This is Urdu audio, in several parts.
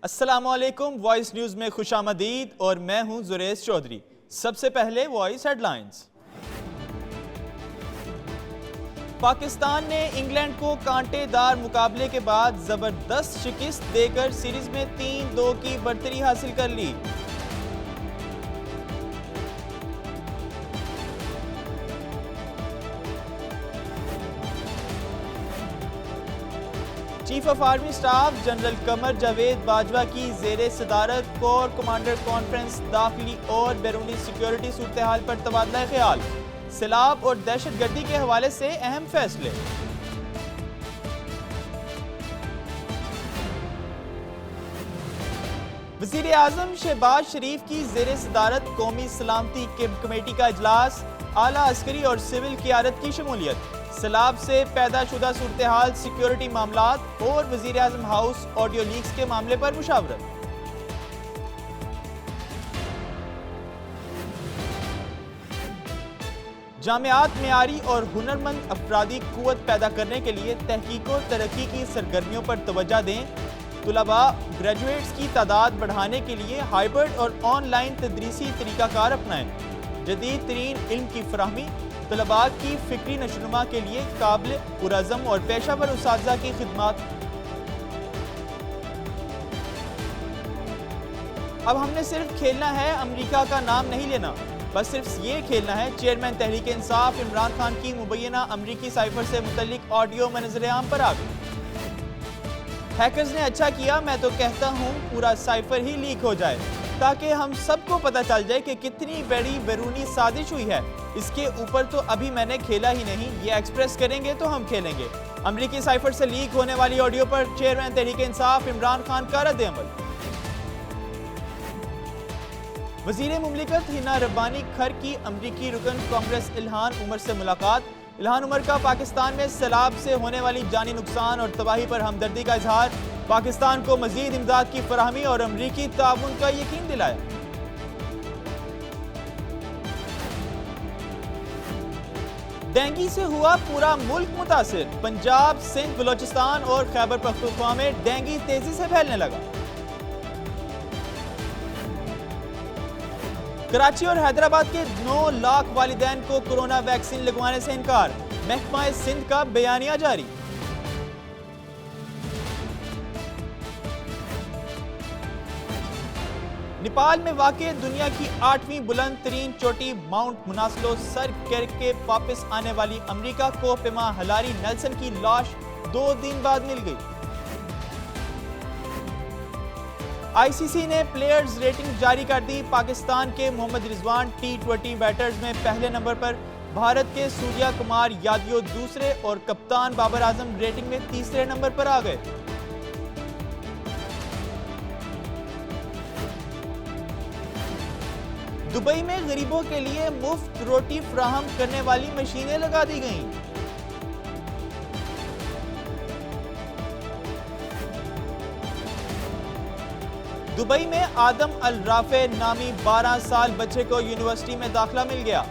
السلام علیکم، وائس نیوز میں خوش آمدید اور میں ہوں زریز چودھری۔ سب سے پہلے وائس ہیڈ لائنز۔ پاکستان نے انگلینڈ کو کانٹے دار مقابلے کے بعد زبردست شکست دے کر سیریز میں 3-2 کی برتری حاصل کر لی۔ Chief of army staff general Qamar Javed Bajwa کی زیر صدارت کور کمانڈر کانفرنس داخلی اور بیرونی سیکیورٹی صورتحال پر تبادلہ خیال، سیلاب اور دہشت گردی کے حوالے سے اہم فیصلے۔ وزیر اعظم شہباز شریف کی زیر صدارت قومی سلامتی کمیٹی کا اجلاس، اعلیٰ عسکری اور سول قیادت کی شمولیت، سیلاب سے پیدا شدہ صورتحال، سیکیورٹی معاملات اور وزیر اعظم ہاؤس آڈیو لیکس کے معاملے پر مشاورت۔ جامعات معیاری اور ہنرمند افرادی قوت پیدا کرنے کے لیے تحقیق و ترقی کی سرگرمیوں پر توجہ دیں، طلباء گریجویٹس کی تعداد بڑھانے کے لیے ہائبرڈ اور آن لائن تدریسی طریقہ کار اپنائیں، جدید ترین علم کی فراہمی، طلباء کی فکری نشوونما کے لیے قابل پرعزم اور پیشہ ور اساتذہ کی خدمات۔ اب ہم نے صرف کھیلنا ہے، امریکہ کا نام نہیں لینا، بس صرف یہ کھیلنا ہے۔ چیئرمین تحریک انصاف عمران خان کی مبینہ امریکی سائفر سے متعلق آڈیو منظر عام پر آ گئی۔ ہیکرز نے اچھا کیا، میں تو کہتا ہوں پورا سائفر ہی لیک ہو جائے تاکہ ہم سب کو پتہ چل جائے کہ کتنی بڑی بیرونی سازش ہوئی ہے۔ اس کے اوپر تو ابھی میں نے کھیلا ہی نہیں، یہ ایکسپریس کریں گے تو ہم کھیلیں گے۔ امریکی سائفر سے لیک ہونے والی آڈیو پر چیئرمین تحریک انصاف عمران خان کا رد عمل۔ وزیر مملکت ہنا ربانی کھر کی امریکی رکن کانگریس الہان عمر سے ملاقات، الہان عمر کا پاکستان میں سیلاب سے ہونے والی جانی نقصان اور تباہی پر ہمدردی کا اظہار، پاکستان کو مزید امداد کی فراہمی اور امریکی تعاون کا یقین دلایا۔ ڈینگی سے ہوا پورا ملک متاثر، پنجاب، سندھ، بلوچستان اور خیبر پختونخوا میں ڈینگی تیزی سے پھیلنے لگا۔ کراچی اور حیدرآباد کے 9 لاکھ والدین کو کورونا ویکسین لگوانے سے انکار، محکمہ سندھ کا بیانیہ جاری۔ نیپال میں واقع دنیا کی 8ویں بلند ترین چوٹی ماؤنٹ مناسلو سر کر کے واپس آنے والی امریکہ کو پیما ہلاری نیلسن کی لاش 2 دن بعد مل گئی۔ آئی سی سی نے پلیئرز ریٹنگ جاری کر دی، پاکستان کے محمد رضوان T20 بیٹرز میں پہلے نمبر پر، بھارت کے سوریہ کمار یادیو دوسرے اور کپتان بابر اعظم ریٹنگ میں تیسرے نمبر پر آ گئے۔ دبئی میں غریبوں کے لیے مفت روٹی فراہم کرنے والی مشینیں لگا دی گئیں۔ دبئی میں آدم الرافع نامی 12 سال بچے کو یونیورسٹی میں داخلہ مل گیا۔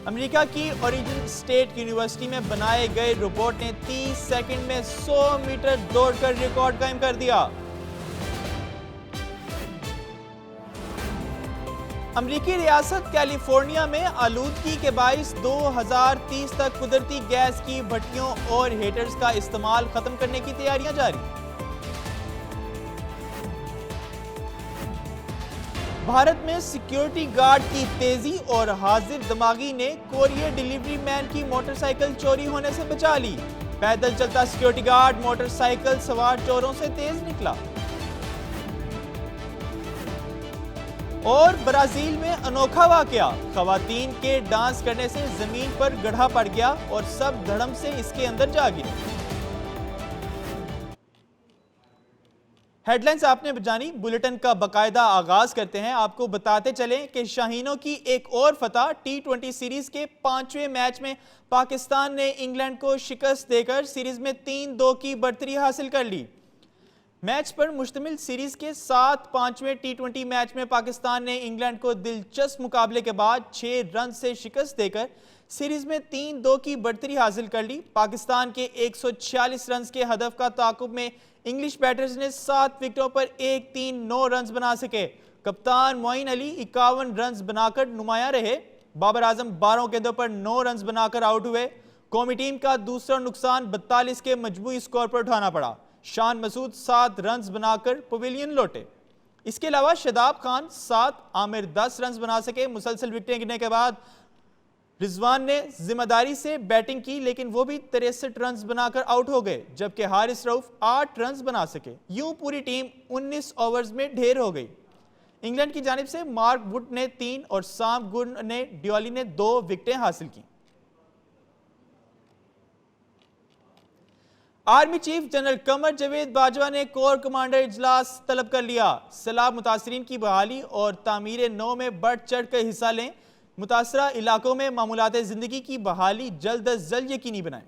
امریکہ کی اوریجن اسٹیٹ یونیورسٹی میں بنائے گئے روبوٹ نے 30 سیکنڈ میں 100 میٹر دوڑ کر ریکارڈ قائم کر دیا۔ امریکی ریاست کیلیفورنیا میں آلودگی کے باعث 2030 تک قدرتی گیس کی بھٹیوں اور ہیٹرز کا استعمال ختم کرنے کی تیاریاں جاری۔ بھارت میں سیکیورٹی گارڈ کی تیزی اور حاضر دماغی نے کوریئر ڈیلیوری مین کی موٹر سائیکل چوری ہونے سے بچا لی، پیدل چلتا سیکیورٹی گارڈ موٹر سائیکل سوار چوروں سے تیز نکلا۔ اور برازیل میں انوکھا واقعہ، خواتین کے ڈانس کرنے سے زمین پر گڑھا پڑ گیا اور سب دھڑم سے اس کے اندر جا گرے۔ ہیڈ لائنز آپ نے جانی، بلیٹن کا باقاعدہ آغاز کرتے ہیں۔ آپ کو بتاتے چلیں کہ شاہینوں کی ایک اور فتح، T20 سیریز کے 5ویں میچ میں پاکستان نے انگلینڈ کو شکست دے کر سیریز میں 3-2 کی برتری حاصل کر لی۔ میچ پر مشتمل سیریز کے 5ویں ٹی20 میچ میں پاکستان نے انگلینڈ کو دلچسپ مقابلے کے بعد 6 رن سے شکست دے کر سیریز میں 3-2 کی برتری حاصل کر لی۔ پاکستان کے 146 رنز کے ہدف کا تعاقب میں انگلش بیٹرز نے 7 وکٹوں پر 9 رنز بنا سکے۔ کپتان معین علی 51 رنز بنا کر نمایاں رہے۔ بابر اعظم 12 گیندوں پر 9 رنز بنا کر آؤٹ ہوئے۔ قومی ٹیم کا دوسرا نقصان 42 کے مجموعی سکور پر اٹھانا پڑا۔ شان مسعود 7 رنز بنا کر پویلین لوٹے۔ اس کے علاوہ شاداب خان 7، عامر 10 رنز بنا سکے۔ مسلسل وکٹیں گرنے کے بعد رضوان نے ذمہ داری سے بیٹنگ کی، لیکن وہ بھی 63 رنز بنا کر آؤٹ ہو گئے، جبکہ حارث رؤف 8 رنز بنا سکے۔ یوں پوری ٹیم 19 اوورز میں ڈھیر ہو گئی۔ انگلینڈ کی جانب سے مارک ووڈ نے 3 اور سام گن نے ڈیولی نے 2 وکٹیں حاصل کی۔ Army chief general Qamar Javed Bajwa نے کور کمانڈر اجلاس طلب کر لیا۔ سیلاب متاثرین کی بحالی اور تعمیر نو میں بڑھ چڑھ کر حصہ لیں۔ متاثرہ علاقوں میں معمولات زندگی کی بحالی جلد از جلد یقینی بنائیں۔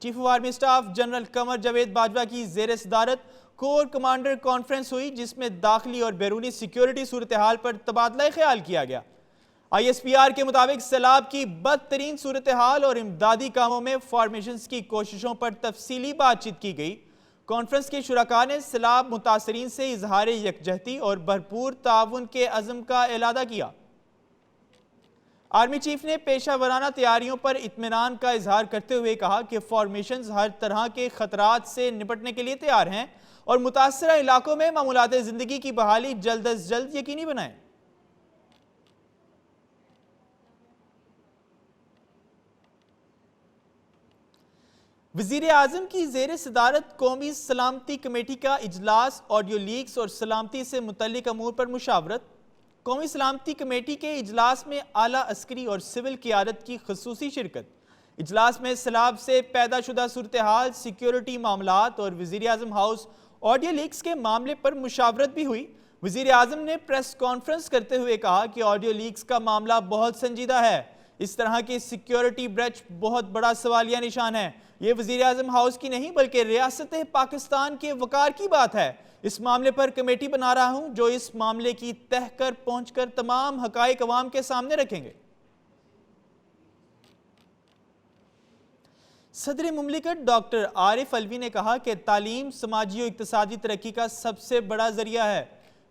Chief of army staff general Qamar Javed Bajwa کی زیر صدارت کور کمانڈر کانفرنس ہوئی، جس میں داخلی اور بیرونی سیکیورٹی صورتحال پر تبادلہ خیال کیا گیا۔ ISPR کے مطابق سیلاب کی بدترین صورتحال اور امدادی کاموں میں فارمیشنز کی کوششوں پر تفصیلی بات چیت کی گئی۔ کانفرنس کے شرکاء نے سیلاب متاثرین سے اظہار یکجہتی اور بھرپور تعاون کے عزم کا اعادہ کیا۔ آرمی چیف نے پیشہ ورانہ تیاریوں پر اطمینان کا اظہار کرتے ہوئے کہا کہ فارمیشنز ہر طرح کے خطرات سے نپٹنے کے لیے تیار ہیں اور متاثرہ علاقوں میں معمولات زندگی کی بحالی جلد از جلد یقینی بنائیں۔ وزیر اعظم کی زیر صدارت قومی سلامتی کمیٹی کا اجلاس، آڈیو لیکس اور سلامتی سے متعلق امور پر مشاورت۔ قومی سلامتی کمیٹی کے اجلاس میں اعلیٰ عسکری اور سول قیادت کی خصوصی شرکت۔ اجلاس میں سیلاب سے پیدا شدہ صورتحال، سیکیورٹی معاملات اور وزیر اعظم ہاؤس آڈیو لیکس کے معاملے پر مشاورت بھی ہوئی۔ وزیر اعظم نے پریس کانفرنس کرتے ہوئے کہا کہ آڈیو لیکس کا معاملہ بہت سنجیدہ ہے۔ اس طرح کی سیکیورٹی بریچ بہت بڑا سوالیہ نشان ہے۔ یہ وزیر اعظم ہاؤس کی نہیں بلکہ ریاست پاکستان کے وقار کی بات ہے۔ اس معاملے پر کمیٹی بنا رہا ہوں جو اس معاملے کی تہ کر پہنچ کر تمام حقائق عوام کے سامنے رکھیں گے۔ صدر مملکت ڈاکٹر عارف علوی نے کہا کہ تعلیم سماجی و اقتصادی ترقی کا سب سے بڑا ذریعہ ہے۔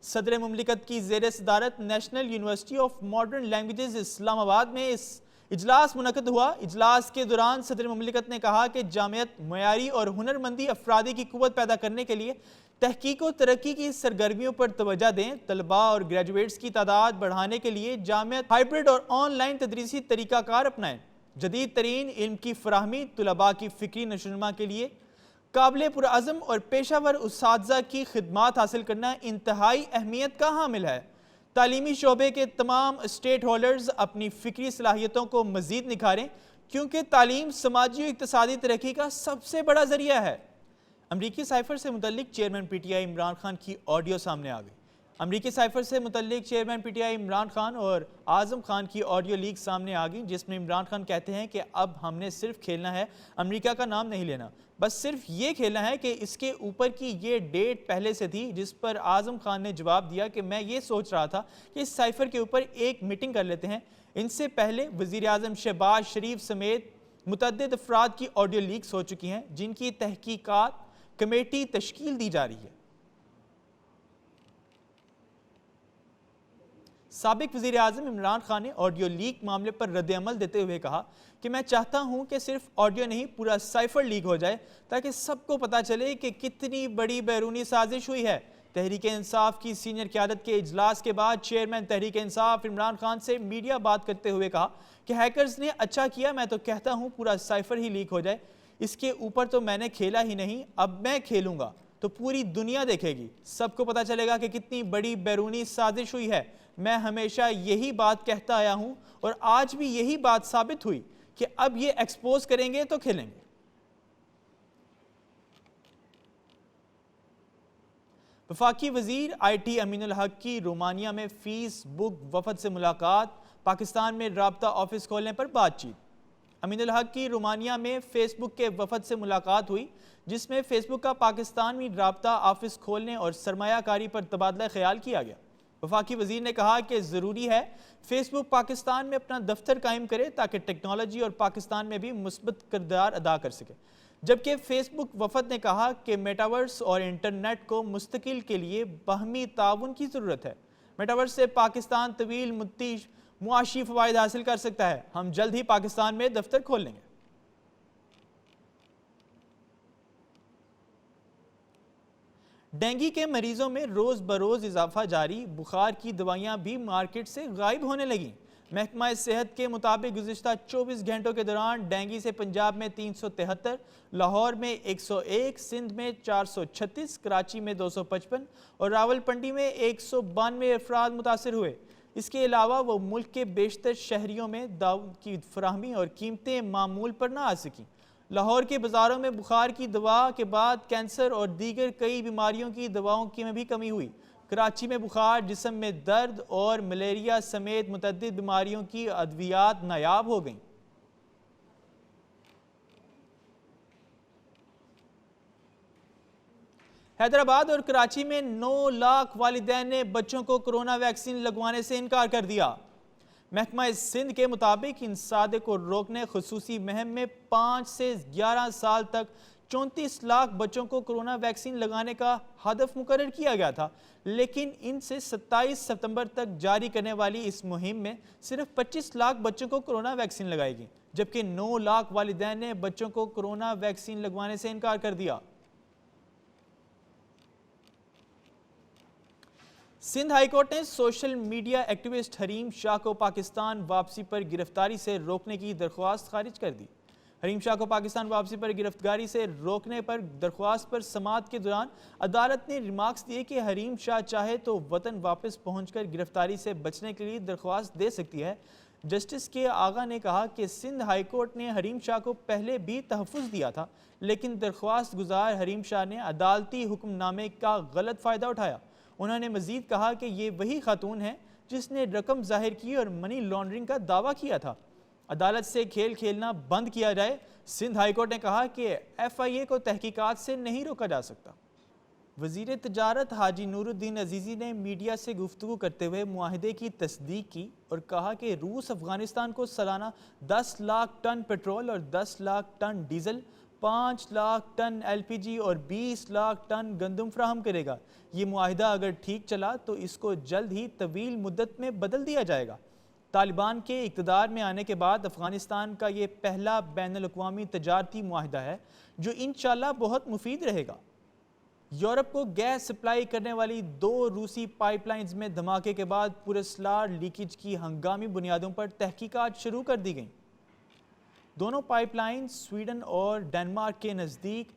صدر مملکت کی زیر صدارت national university of modern languages Islamabad میں اس اجلاس منعقد ہوا۔ اجلاس کے دوران صدر مملکت نے کہا کہ جامعیت معیاری اور ہنرمندی افرادی کی قوت پیدا کرنے کے لیے تحقیق و ترقی کی سرگرمیوں پر توجہ دیں۔ طلباء اور گریجویٹس کی تعداد بڑھانے کے لیے جامعیت ہائبرڈ اور آن لائن تدریسی طریقہ کار اپنائیں۔ جدید ترین علم کی فراہمی طلباء کی فکری نشوونما کے لیے قابل پرعزم اور پیشہ ور اساتذہ کی خدمات حاصل کرنا انتہائی اہمیت کا حامل ہے۔ تعلیمی شعبے کے تمام اسٹیٹ ہولڈرز اپنی فکری صلاحیتوں کو مزید نکھاریں، کیونکہ تعلیم سماجی و اقتصادی ترقی کا سب سے بڑا ذریعہ ہے۔ امریکی سائفر سے متعلق chairman P T I Imran Khan کی آڈیو سامنے آ گئی۔ امریکی سائفر سے متعلق chairman P T I Imran Khan اور اعظم خان کی آڈیو لیک سامنے آ گئی، جس میں عمران خان کہتے ہیں کہ اب ہم نے صرف کھیلنا ہے، امریکہ کا نام نہیں لینا، بس صرف یہ کھیلنا ہے کہ اس کے اوپر کی یہ ڈیٹ پہلے سے تھی۔ جس پر اعظم خان نے جواب دیا کہ میں یہ سوچ رہا تھا کہ اس سائفر کے اوپر ایک میٹنگ کر لیتے ہیں۔ ان سے پہلے وزیر اعظم شہباز شریف سمیت متعدد افراد کی آڈیو لیکس ہو چکی ہیں، جن کی تحقیقات کمیٹی تشکیل دی جا رہی ہے۔ سابق وزیر اعظم عمران خان نے آڈیو لیک معاملے پر رد عمل دیتے ہوئے کہا کہ میں چاہتا ہوں کہ صرف آڈیو نہیں پورا سائفر لیک ہو جائے تاکہ سب کو پتا چلے کہ کتنی بڑی بیرونی سازش ہوئی ہے۔ تحریک انصاف کی سینئر قیادت کے اجلاس کے بعد چیئرمین تحریک انصاف عمران خان سے میڈیا بات کرتے ہوئے کہا کہ ہیکرز نے اچھا کیا، میں تو کہتا ہوں پورا سائفر ہی لیک ہو جائے، اس کے اوپر تو میں نے کھیلا ہی نہیں، اب میں کھیلوں گا تو پوری دنیا دیکھے گی، سب کو پتا چلے گا کہ کتنی بڑی بیرونی سازش ہوئی ہے۔ میں ہمیشہ یہی بات کہتا آیا ہوں اور آج بھی یہی بات ثابت ہوئی کہ اب یہ ایکسپوز کریں گے تو کھیلیں گے۔ وفاقی وزیر آئی ٹی امین الحق کی رومانیہ میں فیس بک وفد سے ملاقات، پاکستان میں رابطہ آفس کھولنے پر بات چیت۔ امین الحق کی رومانیہ میں فیس بک کے وفد سے ملاقات ہوئی، جس میں فیس بک کا پاکستان میں رابطہ آفس کھولنے اور سرمایہ کاری پر تبادلہ خیال کیا گیا۔ وفاقی وزیر نے کہا کہ ضروری ہے فیس بک پاکستان میں اپنا دفتر قائم کرے تاکہ ٹیکنالوجی اور پاکستان میں بھی مثبت کردار ادا کر سکے، جبکہ فیس بک وفد نے کہا کہ میٹاورس اور انٹرنیٹ کو مستقل کے لیے باہمی تعاون کی ضرورت ہے۔ میٹاورس سے پاکستان طویل مدتی معاشی فوائد حاصل کر سکتا ہے۔ ہم جلد ہی پاکستان میں دفتر کھول لیں گے۔ ڈینگی کے مریضوں میں روز بروز اضافہ جاری، بخار کی دوائیاں بھی مارکیٹ سے غائب ہونے لگیں۔ محکمہ صحت کے مطابق گزشتہ 24 گھنٹوں کے دوران ڈینگی سے پنجاب میں 373، لاہور میں 101، سندھ میں 436، کراچی میں 255 اور راولپنڈی میں 192 افراد متاثر ہوئے۔ اس کے علاوہ وہ ملک کے بیشتر شہریوں میں دواؤں کی فراہمی اور قیمتیں معمول پر نہ آ سکیں۔ لاہور کے بازاروں میں بخار کی دوا کے بعد کینسر اور دیگر کئی بیماریوں کی دواؤں میں بھی کمی ہوئی۔ کراچی میں بخار، جسم میں درد اور ملیریا سمیت متعدد بیماریوں کی ادویات نایاب ہو گئیں۔ حیدرآباد اور کراچی میں 9 لاکھ والدین نے بچوں کو کرونا ویکسین لگوانے سے انکار کر دیا۔ محکمہ سندھ کے مطابق انسداد کو روکنے خصوصی مہم میں 5 سے 11 سال تک 34 لاکھ بچوں کو کرونا ویکسین لگانے کا ہدف مقرر کیا گیا تھا، لیکن ان سے 27 ستمبر تک جاری کرنے والی اس مہم میں صرف 25 لاکھ بچوں کو کرونا ویکسین لگائی گئی، جبکہ 9 لاکھ والدین نے بچوں کو کرونا ویکسین لگوانے سے انکار کر دیا۔ سندھ ہائی کورٹ نے social media activist Hareem Shah کو پاکستان واپسی پر گرفتاری سے روکنے کی درخواست خارج کر دی۔ حریم شاہ کو پاکستان واپسی پر گرفتاری سے روکنے پر درخواست پر سماعت کے دوران عدالت نے ریمارکس دیے کہ حریم شاہ چاہے تو وطن واپس پہنچ کر گرفتاری سے بچنے کے لیے درخواست دے سکتی ہے۔ جسٹس کے آغا نے کہا کہ سندھ ہائی کورٹ نے حریم شاہ کو پہلے بھی تحفظ دیا تھا، لیکن درخواست گزار حریم شاہ نے عدالتی حکم نامے کا غلط فائدہ اٹھایا۔ انہوں نے مزید کہا کہ یہ وہی خاتون ہے جس نے رقم ظاہر کی اور منی لانڈرنگ کا دعویٰ کیا تھا۔ عدالت سے کھیل کھیلنا بند کیا جائے۔ سندھ ہائی کورٹ نے کہا کہ ایف آئی اے کو تحقیقات سے نہیں روکا جا سکتا۔ وزیر تجارت حاجی نور الدین عزیزی نے میڈیا سے گفتگو کرتے ہوئے معاہدے کی تصدیق کی اور کہا کہ روس افغانستان کو سالانہ 10 لاکھ ٹن پیٹرول اور 10 lakh ton diesel, 5 lakh ton L P G اور 20 لاکھ ٹن گندم فراہم کرے گا۔ یہ معاہدہ اگر ٹھیک چلا تو اس کو جلد ہی طویل مدت میں بدل دیا جائے گا۔ طالبان کے اقتدار میں آنے کے بعد افغانستان کا یہ پہلا بین الاقوامی تجارتی معاہدہ ہے جو انشاءاللہ بہت مفید رہے گا۔ یورپ کو گیس سپلائی کرنے والی 2 روسی پائپ لائنز میں دھماکے کے بعد پراسرار لیکیج کی ہنگامی بنیادوں پر تحقیقات شروع کر دی گئیں۔ دونوں پائپ لائنز سویڈن اور ڈنمارک کے نزدیک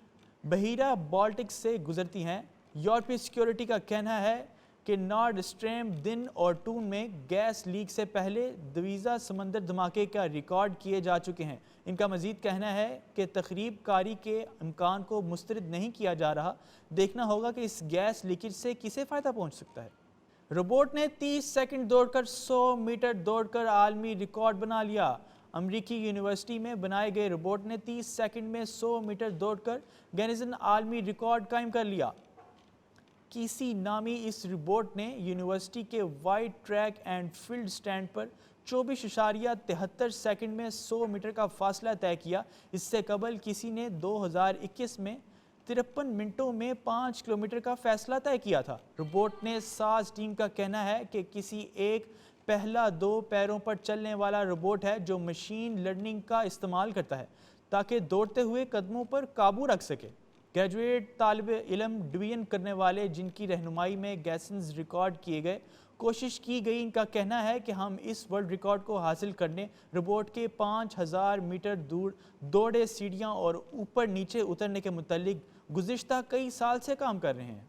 بحیرہ بالٹک سے گزرتی ہیں۔ یورپی سیکیورٹی کا کہنا ہے کہ نارڈ اسٹریم دن اور ٹون میں گیس لیک سے پہلے 12 سمندر دھماکے کا ریکارڈ کیے جا چکے ہیں۔ ان کا مزید کہنا ہے کہ تخریب کاری کے امکان کو مسترد نہیں کیا جا رہا۔ دیکھنا ہوگا کہ اس گیس لیکیج سے کسے فائدہ پہنچ سکتا ہے۔ روبوٹ نے 30 سیکنڈ دوڑ کر 100 میٹر دوڑ کر عالمی ریکارڈ بنا لیا۔ امریکی یونیورسٹی میں بنائے گئے روبوٹ نے 30 سیکنڈ میں 100 میٹر دوڑ کر گینیز عالمی ریکارڈ قائم کر لیا۔ کیسی نامی اس روبوٹ نے یونیورسٹی کے white track and field stand per 24.73 second میں 100 میٹر کا فاصلہ طے کیا۔ اس سے قبل کسی نے 2021 میں 53 منٹوں میں 5 کلومیٹر کا فاصلہ طے کیا تھا۔ روبوٹ نے ساز ٹیم کا کہنا ہے کہ کسی ایک پہلا 2 پیروں پر چلنے والا روبوٹ ہے جو مشین لرننگ کا استعمال کرتا ہے تاکہ دوڑتے ہوئے قدموں پر قابو رکھ سکے۔ گریجویٹ طالب علم ڈویژن کرنے والے جن کی رہنمائی میں گیسنز ریکارڈ کیے گئے کوشش کی گئی، ان کا کہنا ہے کہ ہم اس ورلڈ ریکارڈ کو حاصل کرنے روبوٹ کے 5000 میٹر دور دوڑے سیڑھیاں اور اوپر نیچے اترنے کے متعلق گزشتہ کئی سال سے کام کر رہے ہیں۔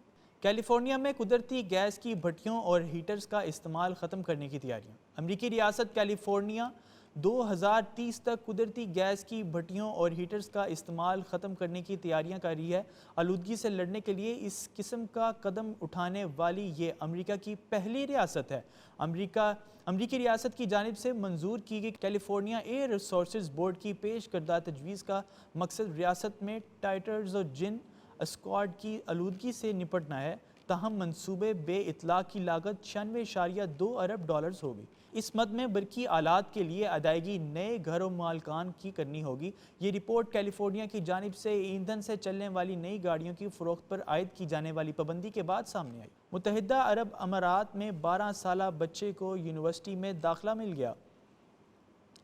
کیلیفورنیا میں قدرتی گیس کی بھٹیوں اور ہیٹرز کا استعمال ختم کرنے کی تیاریاں۔ امریکی ریاست کیلیفورنیا 2030 تک قدرتی گیس کی بھٹیوں اور ہیٹرز کا استعمال ختم کرنے کی تیاریاں کر رہی ہے۔ آلودگی سے لڑنے کے لیے اس قسم کا قدم اٹھانے والی یہ امریکہ کی پہلی ریاست ہے۔ امریکی ریاست کی جانب سے منظور کی گئی کیلیفورنیا ایئر ریسورسز بورڈ کی پیش کردہ تجویز کا مقصد ریاست میں ٹائٹرز اور جن اسکواڈ کی آلودگی سے نپٹنا ہے، تاہم منصوبے بے اطلاق کی لاگت 96.2 ارب ڈالرز ہوگی۔ اس مد میں برقی آلات کے لیے ادائیگی نئے گھروں مالکان کی کرنی ہوگی۔ یہ رپورٹ کیلیفورنیا کی جانب سے ایندھن سے چلنے والی نئی گاڑیوں کی فروخت پر عائد کی جانے والی پابندی کے بعد سامنے آئی۔ متحدہ عرب امارات میں 12 سالہ بچے کو یونیورسٹی میں داخلہ مل گیا۔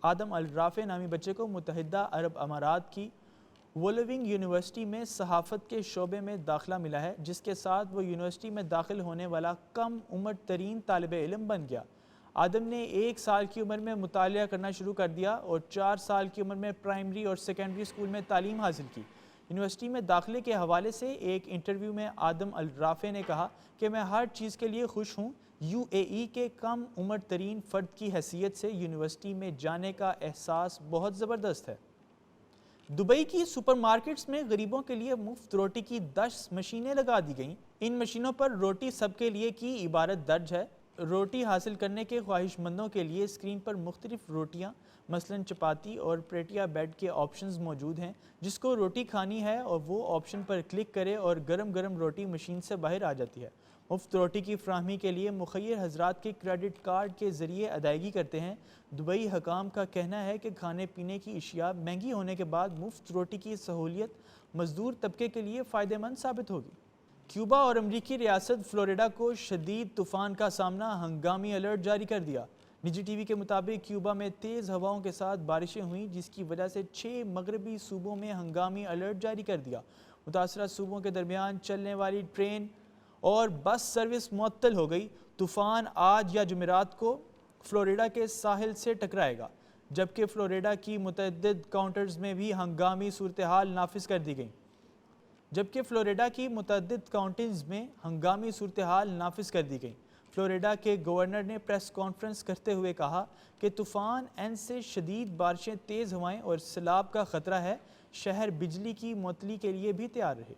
آدم الرافع نامی بچے کو متحدہ عرب امارات کی وولونگ یونیورسٹی میں صحافت کے شعبے میں داخلہ ملا ہے، جس کے ساتھ وہ یونیورسٹی میں داخل ہونے والا کم عمر ترین طالب علم بن گیا۔ آدم نے 1 سال کی عمر میں مطالعہ کرنا شروع کر دیا اور 4 سال کی عمر میں پرائمری اور سیکنڈری اسکول میں تعلیم حاصل کی۔ یونیورسٹی میں داخلے کے حوالے سے ایک انٹرویو میں آدم الرافع نے کہا کہ میں ہر چیز کے لیے خوش ہوں۔ UAE کے کم عمر ترین فرد کی حیثیت سے یونیورسٹی میں جانے کا احساس بہت زبردست ہے۔ دبئی کی سپر مارکیٹس میں غریبوں کے لیے مفت روٹی کی 10 مشینیں لگا دی گئیں۔ ان مشینوں پر روٹی سب کے لیے کی عبارت درج ہے۔ روٹی حاصل کرنے کے خواہش مندوں کے لیے اسکرین پر مختلف روٹیاں مثلاً چپاتی اور پریٹیا بیڈ کے آپشنز موجود ہیں۔ جس کو روٹی کھانی ہے اور وہ آپشن پر کلک کرے اور گرم گرم روٹی مشین سے باہر آ جاتی ہے۔ مفت روٹی کی فراہمی کے لیے مخیر حضرات کے کریڈٹ کارڈ کے ذریعے ادائیگی کرتے ہیں۔ دبئی حکام کا کہنا ہے کہ کھانے پینے کی اشیاء مہنگی ہونے کے بعد مفت روٹی کی سہولیت مزدور طبقے کے لیے فائدہ مند ثابت ہوگی۔ کیوبا اور امریکی ریاست فلوریڈا کو شدید طوفان کا سامنا، ہنگامی الرٹ جاری کر دیا۔ نجی ٹی وی کے مطابق کیوبا میں تیز ہواؤں کے ساتھ بارشیں ہوئیں، جس کی وجہ سے 6 مغربی صوبوں میں ہنگامی الرٹ جاری کر دیا۔ متاثرہ صوبوں کے درمیان چلنے والی ٹرین اور بس سروس معطل ہو گئی۔ طوفان آج یا جمعرات کو فلوریڈا کے ساحل سے ٹکرائے گا، جبکہ فلوریڈا کی متعدد کاؤنٹیز میں بھی ہنگامی صورتحال نافذ کر دی گئی۔ فلوریڈا کے گورنر نے پریس کانفرنس کرتے ہوئے کہا کہ طوفان این سے شدید بارشیں، تیز ہوائیں اور سیلاب کا خطرہ ہے۔ شہر بجلی کی معطلی کے لیے بھی تیار رہے۔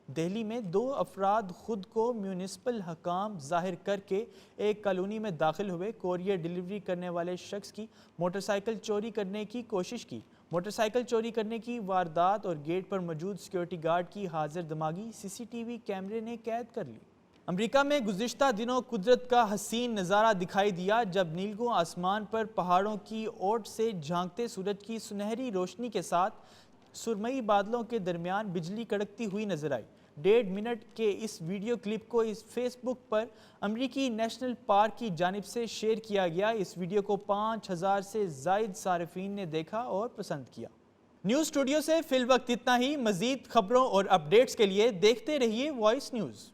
دہلی میں 2 افراد خود کو میونسپل حکام ظاہر کر کے ایک کالونی میں داخل ہوئے۔ کوریئر ڈیلیوری کرنے والے شخص کی موٹر سائیکل چوری کرنے کی کوشش کی۔ موٹر سائیکل چوری کرنے کی واردات اور گیٹ پر موجود سیکیورٹی گارڈ کی حاضر دماغی CCTV کیمرے نے قید کر لی۔ امریکہ میں گزشتہ دنوں قدرت کا حسین نظارہ دکھائی دیا جب نیلگوں آسمان پر پہاڑوں کی اوٹ سے جھانکتے سورج کی سنہری روشنی کے ساتھ سرمئی بادلوں کے درمیان بجلی کڑکتی ہوئی نظر آئی۔ 1.5 منٹ کے اس ویڈیو کلپ کو فیس بک پر امریکی نیشنل پارک کی جانب سے شیئر کیا گیا۔ اس ویڈیو کو 5000 سے زائد صارفین نے دیکھا اور پسند کیا۔ نیوز اسٹوڈیو سے فی الوقت اتنا ہی۔ مزید خبروں اور اپڈیٹس کے لیے دیکھتے رہیے وائس نیوز۔